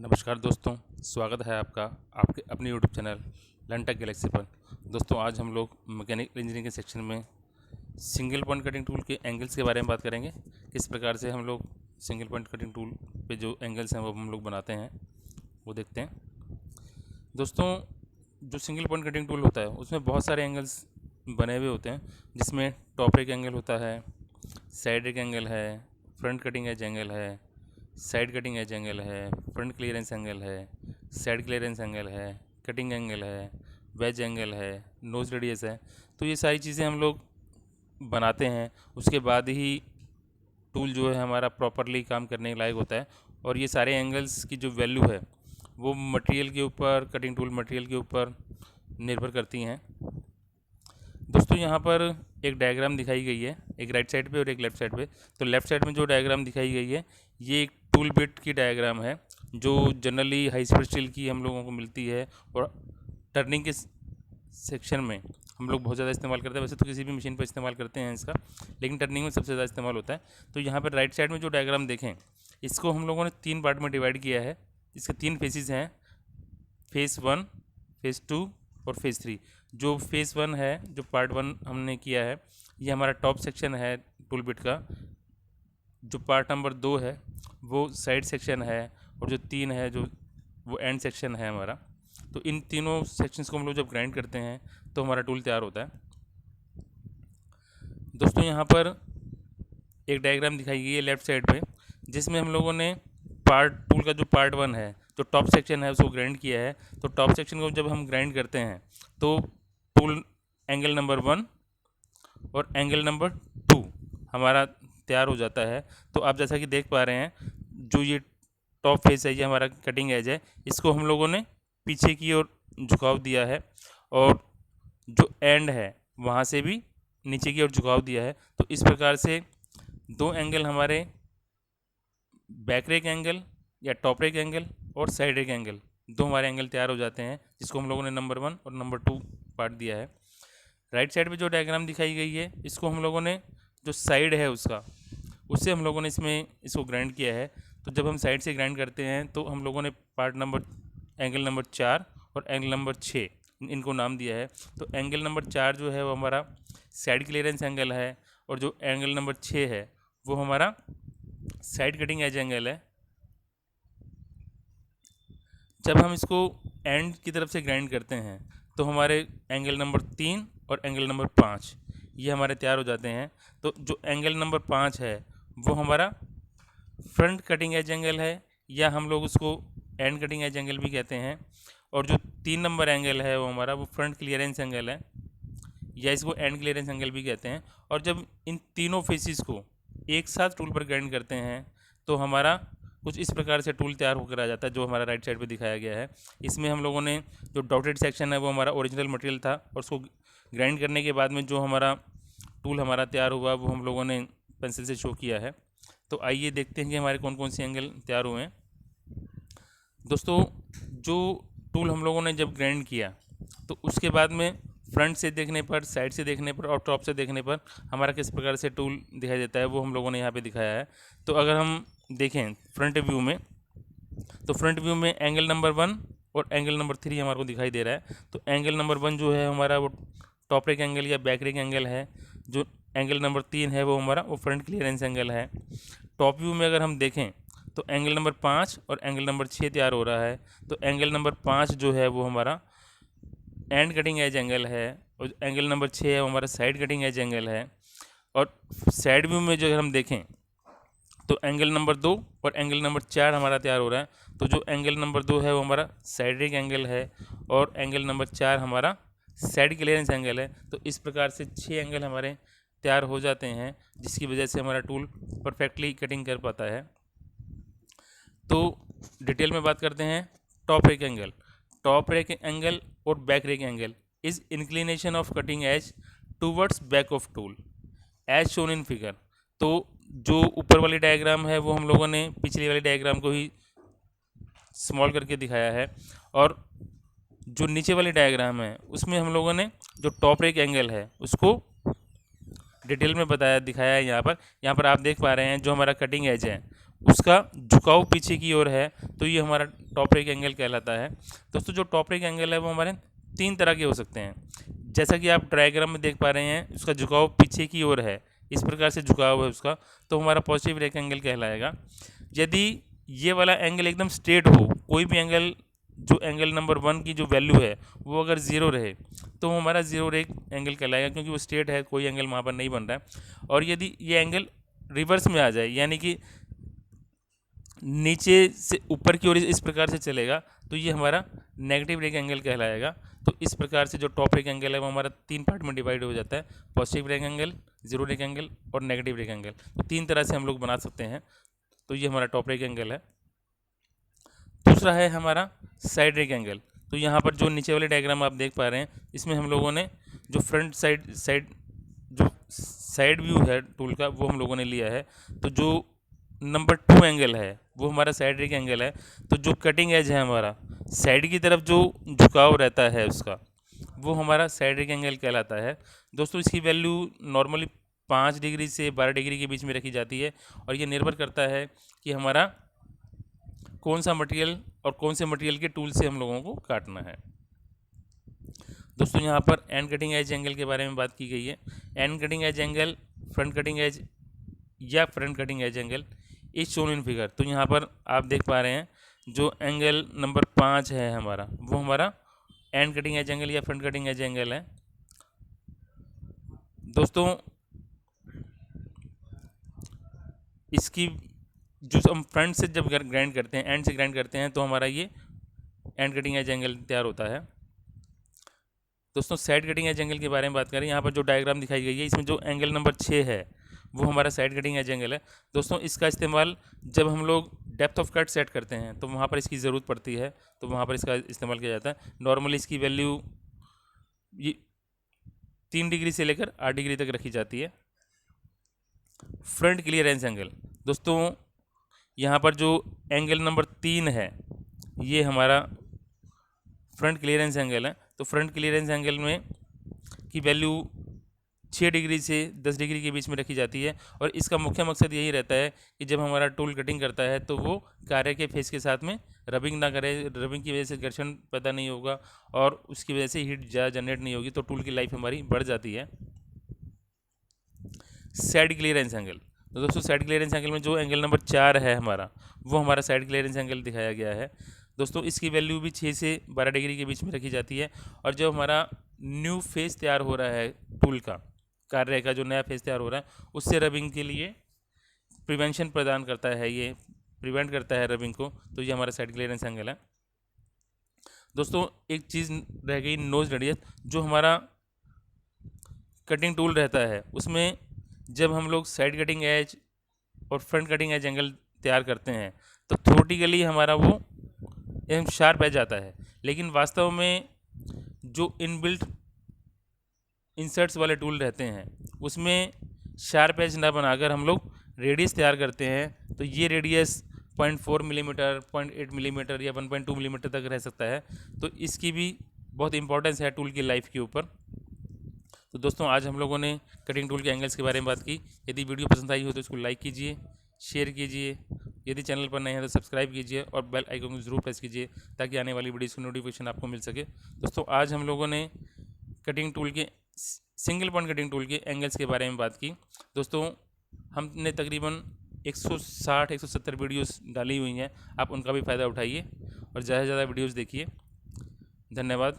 नमस्कार दोस्तों, स्वागत है आपका आपके अपने YouTube channel learn take Galaxy पर। दोस्तों आज हम लोग मैकेनिकल इंजीनियरिंग के सेक्शन में सिंगल पॉइंट कटिंग टूल के एंगल्स के बारे में बात करेंगे। किस प्रकार से हम लोग सिंगल पॉइंट कटिंग टूल पे जो एंगल्स हैं वो हम लोग बनाते हैं वो देखते हैं। दोस्तों जो सिंगल पॉइंट कटिंग टूल होता है उसमें बहुत सारे एंगल्स बने हुए होते हैं, जिसमें टॉप एक एंगल होता है, साइड एक एंगल है, फ्रंट कटिंग एज एंगल है, साइड कटिंग एज एंगल है, फ्रंट क्लियरेंस एंगल है, साइड क्लियरेंस एंगल है, कटिंग एंगल है, वेज एंगल है, नोज रेडियस है। तो ये सारी चीज़ें हम लोग बनाते हैं, उसके बाद ही टूल जो है हमारा प्रॉपरली काम करने के लायक होता है। और ये सारे एंगल्स की जो वैल्यू है वो मटेरियल के ऊपर, कटिंग टूल मटेरियल के ऊपर निर्भर करती हैं। दोस्तों यहाँ पर एक डायग्राम दिखाई गई है, एक राइट साइड पे और एक लेफ़्ट साइड पे। तो लेफ़्ट साइड में जो डायग्राम दिखाई गई है ये एक टूल बिट की डायग्राम है, जो जनरली हाई स्पीड स्टील की हम लोगों को मिलती है और टर्निंग के सेक्शन में हम लोग बहुत ज़्यादा इस्तेमाल करते हैं। वैसे तो किसी भी मशीन पर इस्तेमाल करते हैं इसका, लेकिन टर्निंग में सबसे ज़्यादा इस्तेमाल होता है। तो यहाँ पर राइट साइड में जो डायग्राम देखें, इसको हम लोगों ने 3 पार्ट में डिवाइड किया है। इसके 3 फेसेस हैं, फेज़ 1, फेज़ 2 और फेज़ 3। जो फेज़ 1 है, जो पार्ट 1 हमने किया है, ये हमारा टॉप सेक्शन है टूल बिट का। जो पार्ट नंबर 2 है वो साइड सेक्शन है, और जो 3 है जो वो एंड सेक्शन है हमारा। तो इन तीनों सेक्शंस को हम लोग जब ग्राइंड करते हैं तो हमारा टूल तैयार होता है। दोस्तों यहाँ पर एक डायग्राम दिखाई गई है लेफ़्ट साइड पे, जिसमें हम लोगों ने टूल का जो पार्ट 1 है, जो टॉप सेक्शन है, उसको ग्राइंड किया है। तो टॉप सेक्शन को जब हम ग्राइंड करते हैं तो टूल एंगल नंबर 1 और एंगल नंबर 2 हमारा तैयार हो जाता है। तो आप जैसा कि देख पा रहे हैं, जो ये टॉप फेस है, ये हमारा कटिंग एज है, इसको हम लोगों ने पीछे की ओर झुकाव दिया है, और जो एंड है वहाँ से भी नीचे की ओर झुकाव दिया है। तो इस प्रकार से 2 एंगल हमारे बैक रेक एंगल या टॉप रेक एंगल और साइड रेक एंगल, 2 हमारे एंगल तैयार हो जाते हैं, जिसको हम लोगों ने नंबर 1 और नंबर 2 पार्ट दिया है। राइट साइड पे जो डायग्राम दिखाई गई है, इसको हम लोगों ने जो साइड है उससे हम लोगों ने इसको ग्राइंड किया है। तो जब हम साइड से ग्राइंड करते हैं तो हम लोगों ने एंगल नंबर 4 और एंगल नंबर 6 इनको नाम दिया है। तो एंगल नंबर 4 जो है वो हमारा साइड क्लियरेंस एंगल है, और जो एंगल नंबर 6 है वो हमारा साइड कटिंग एज एंगल है। जब हम इसको एंड की तरफ से ग्राइंड करते हैं तो हमारे एंगल नंबर 3 और एंगल नंबर 5 ये हमारे तैयार हो जाते हैं। तो जो एंगल नंबर 5 है वो हमारा फ्रंट कटिंग एज एंगल है, या हम लोग उसको एंड कटिंग एज एंगल भी कहते हैं। और जो 3 नंबर एंगल है वो हमारा वो फ्रंट क्लियरेंस एंगल है, या इसको एंड क्लियरेंस एंगल भी कहते हैं। और जब इन तीनों फेसिस को एक साथ टूल पर ग्राइंड करते हैं तो हमारा कुछ इस प्रकार से टूल तैयार होकर आ जाता है, जो हमारा राइट साइड पे दिखाया गया है। इसमें हम लोगों ने जो डॉटेड सेक्शन है वो हमारा ओरिजिनल मटेरियल था, और उसको ग्राइंड करने के बाद में जो हमारा टूल हमारा तैयार हुआ वो हम लोगों ने पेंसिल से शो किया है। तो आइए देखते हैं कि हमारे कौन कौन से एंगल तैयार हुए हैं। दोस्तों जो टूल हम लोगों ने जब ग्राइंड किया तो उसके बाद में फ्रंट से देखने पर, साइड से देखने पर और टॉप से देखने पर हमारा किस प्रकार से टूल दिखाई देता है वो हम लोगों ने यहाँ पे दिखाया है। तो अगर हम देखें फ्रंट व्यू में, तो फ्रंट व्यू में एंगल नंबर 1 और एंगल नंबर 3 हमारे को दिखाई दे रहा है। तो एंगल नंबर 1 जो है हमारा वो टॉप रेक एंगल या बैक रेक एंगल है। जो एंगल नंबर 3 है वो हमारा वो फ्रंट क्लियरेंस एंगल है। टॉप व्यू में अगर हम देखें तो एंगल नंबर 5 और एंगल नंबर 6 तैयार हो रहा है। तो एंगल नंबर 5 जो है वो हमारा एंड कटिंग एज एंगल है, और एंगल नंबर 6 है वो हमारा साइड कटिंग एज एंगल है। और साइड व्यू में जो अगर हम देखें तो एंगल नंबर 2 और एंगल नंबर 4 हमारा तैयार हो रहा है। तो जो एंगल नंबर 2 है वो हमारा साइड रेक एंगल है, और एंगल नंबर 4 हमारा साइड क्लियरेंस एंगल है। तो इस प्रकार से 6 एंगल हमारे तैयार हो जाते हैं, जिसकी वजह से हमारा टूल परफेक्टली कटिंग कर पाता है। तो डिटेल में बात करते हैं top rake angle. Top rake angle और back rake angle is inclination of cutting edge towards back of tool edge shown in figure. तो जो ऊपर वाली डायग्राम है वो हम लोगों ने पिछली वाली डायग्राम को ही स्मॉल करके दिखाया है, और जो नीचे वाली डायग्राम है उसमें हम लोगों ने जो टॉप रेक एंगल है उसको डिटेल में दिखाया है। यहाँ पर आप देख पा रहे हैं जो हमारा कटिंग एज है उसका झुकाव पीछे की ओर है तो ये हमारा टॉप रेक एंगल कहलाता है। दोस्तों जो टॉप रेक एंगल है वो हमारे 3 तरह के हो सकते हैं। जैसा कि आप डायग्राम में देख पा रहे हैं, उसका झुकाव पीछे की ओर है, इस प्रकार से झुकाव है उसका, तो हमारा पॉजिटिव रेक एंगल कहलाएगा। यदि ये वाला एंगल एकदम स्ट्रेट हो, कोई भी एंगल, जो एंगल नंबर 1 की जो वैल्यू है वो अगर 0 रहे तो वो हमारा 0 रेक एंगल कहलाएगा, क्योंकि वो स्ट्रेट है, कोई एंगल वहाँ पर नहीं बन रहा है। और यदि ये एंगल रिवर्स में आ जाए, यानी कि नीचे से ऊपर की ओर इस प्रकार से चलेगा, तो ये हमारा नेगेटिव रेक एंगल कहलाएगा। तो इस प्रकार से जो टॉप रेक एंगल है वो हमारा 3 पार्ट में डिवाइड हो जाता है, positive rake angle, zero rake angle और नेगेटिव रेक एंगल। तो 3 तरह से हम लोग बना सकते हैं। तो ये हमारा टॉप रेक एंगल है। दूसरा है हमारा साइड रेक एंगल। तो यहाँ पर जो नीचे वाले डायग्राम आप देख पा रहे हैं, इसमें हम लोगों ने जो फ्रंट जो साइड व्यू है टूल का वो हम लोगों ने लिया है। तो जो नंबर 2 एंगल है वो हमारा साइड रेक एंगल है। तो जो कटिंग एज है हमारा साइड की तरफ जो झुकाव रहता है उसका, वो हमारा साइड रेक एंगल कहलाता है। दोस्तों इसकी वैल्यू नॉर्मली 5 डिग्री से 12 डिग्री के बीच में रखी जाती है, और ये निर्भर करता है कि हमारा कौन सा मटेरियल और कौन से मटेरियल के टूल से हम लोगों को काटना है। दोस्तों यहाँ पर एंड कटिंग एज एंगल के बारे में बात की गई है। And cutting edge angle, front cutting edge या front cutting edge angle is shown in figure. तो यहाँ पर आप देख पा रहे हैं जो एंगल नंबर 5 है हमारा, वो हमारा एंड कटिंग एज एंगल या फ्रंट कटिंग एज एंगल है। दोस्तों इसकी जो हम फ्रंट से जब ग्राइंड करते हैं, एंड से ग्राइंड करते हैं, तो हमारा ये एंड कटिंग एज एंगल तैयार होता है। दोस्तों साइड कटिंग एज एंगल के बारे में बात करें, यहाँ पर जो डायग्राम दिखाई गई है इसमें जो एंगल नंबर 6 है वो हमारा साइड कटिंग एज एंगल है। दोस्तों इसका इस्तेमाल जब हम लोग डेप्थ ऑफ कट सेट करते हैं तो वहाँ पर इसकी ज़रूरत पड़ती है, तो वहाँ पर इसका इस्तेमाल किया जाता है। नॉर्मली इसकी वैल्यू ये 3 डिग्री से लेकर 8 डिग्री तक रखी जाती है। फ्रंट क्लियरेंस एंगल, दोस्तों यहाँ पर जो एंगल नंबर 3 है ये हमारा फ्रंट क्लियरेंस एंगल है। तो फ्रंट क्लियरेंस एंगल में की वैल्यू 6 डिग्री से 10 डिग्री के बीच में रखी जाती है, और इसका मुख्य मकसद यही रहता है कि जब हमारा टूल कटिंग करता है तो वो कार्य के फेस के साथ में रबिंग ना करे, रबिंग की वजह से घर्षण पैदा नहीं होगा और उसकी वजह से हीट ज़्यादा जनरेट नहीं होगी, तो टूल की लाइफ हमारी बढ़ जाती है। साइड क्लियरेंस एंगल, तो दोस्तों साइड क्लियरेंस एंगल में जो एंगल नंबर 4 है हमारा, वो हमारा साइड क्लियरेंस एंगल दिखाया गया है। दोस्तों इसकी वैल्यू भी 6 से 12 डिग्री के बीच में रखी जाती है, और जब हमारा न्यू फेस तैयार हो रहा है टूल का, कार्य का जो नया फेस तैयार हो रहा है, उससे रबिंग के लिए प्रिवेंशन प्रदान करता है, ये प्रिवेंट करता है रबिंग को। तो ये हमारा साइड क्लियरेंस एंगल है। दोस्तों एक चीज़ रह गई, नोज रेडियस। जो हमारा कटिंग टूल रहता है उसमें जब हम लोग साइड कटिंग एज और फ्रंट कटिंग एज एंगल तैयार करते हैं तो थ्योरेटिकली हमारा वो एकदम शार्प एज आता है, लेकिन वास्तव में जो इनबिल्ट इंसर्ट्स वाले टूल रहते हैं उसमें शार्प एज ना बनाकर हम लोग रेडियस तैयार करते हैं। तो ये रेडियस 0.4 मिलीमीटर, 0.8 मिलीमीटर या 1.2 मिलीमीटर तक रह सकता है। तो इसकी भी बहुत इंपॉर्टेंस है टूल की लाइफ के ऊपर। तो दोस्तों आज हम लोगों ने कटिंग टूल के एंगल्स के बारे में बात की। यदि वीडियो पसंद आई हो तो इसको लाइक कीजिए, शेयर कीजिए, यदि चैनल पर नए हैं तो सब्सक्राइब कीजिए और बेल आइकन को ज़रूर प्रेस कीजिए ताकि आने वाली वीडियोज़ की नोटिफिकेशन आपको मिल सके। दोस्तों आज हम लोगों ने कटिंग टूल के सिंगल पॉइंट कटिंग टूल के एंगल्स के बारे में बात की। दोस्तों हमने तकरीबन 160-170 वीडियोस डाली हुई हैं, आप उनका भी फ़ायदा उठाइए और ज़्यादा से ज़्यादा वीडियोस देखिए। धन्यवाद।